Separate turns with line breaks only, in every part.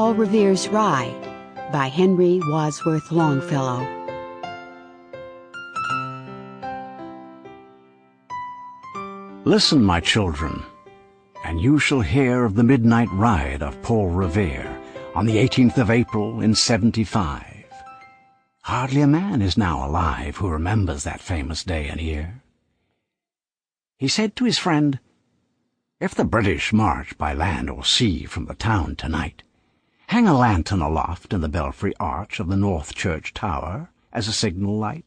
Paul Revere's Ride by Henry Wadsworth Longfellow.
Listen, my children, and you shall hear of the midnight ride of Paul Revere on the 18th of April in 75. Hardly a man is now alive who remembers that famous day and year. He said to his friend, "If the British march by land or sea from the town tonight, hang a lantern aloft in the belfry arch of the North Church Tower as a signal light.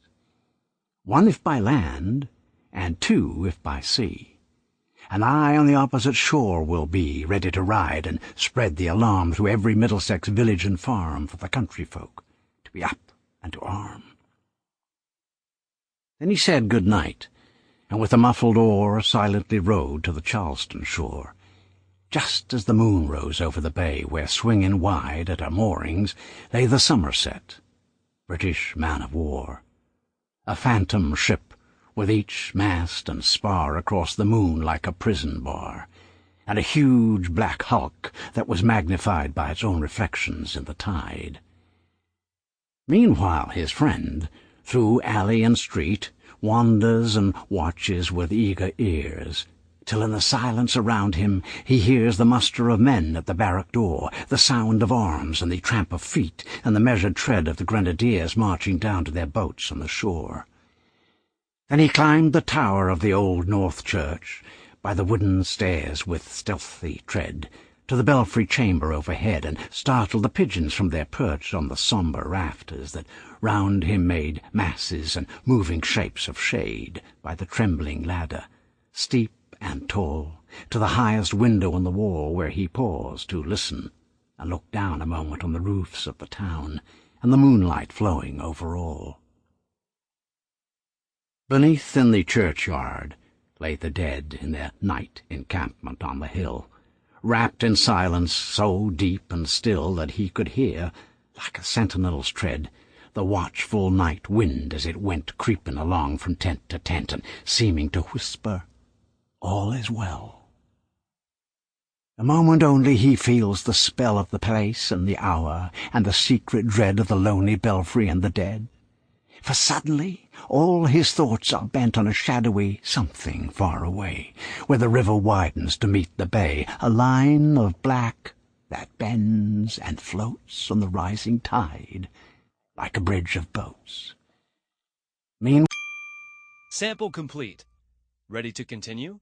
One if by land, and two if by sea. And I on the opposite shore will be, ready to ride and spread the alarm through every Middlesex village and farm for the country folk to be up and to arm." Then he said good night, and with a muffled oar silently rowed to the Charleston shore, just as the moon rose over the bay where, swinging wide at her moorings, lay the Somerset, British man-of-war, a phantom ship with each mast and spar across the moon like a prison bar, and a huge black hulk that was magnified by its own reflections in the tide. Meanwhile his friend, through alley and street, wanders and watches with eager ears, till in the silence around him he hears the muster of men at the barrack door, the sound of arms and the tramp of feet, and the measured tread of the grenadiers marching down to their boats on the shore. Then he climbed the tower of the old North Church, by the wooden stairs with stealthy tread, to the belfry chamber overhead, and startled the pigeons from their perch on the sombre rafters that round him made masses and moving shapes of shade by the trembling ladder, steep and tall, to the highest window on the wall, where he paused to listen and look down a moment on the roofs of the town and the moonlight flowing over all. Beneath in the churchyard lay the dead in their night encampment on the hill, wrapped in silence so deep and still that he could hear, like a sentinel's tread, the watchful night wind as it went creeping along from tent to tent, and seeming to whisper, "All is well." A moment only he feels the spell of the place and the hour, and the secret dread of the lonely belfry and the dead. For suddenly all his thoughts are bent on a shadowy something far away, where the river widens to meet the bay, a line of black that bends and floats on the rising tide like a bridge of boats.
Sample complete. Ready to continue?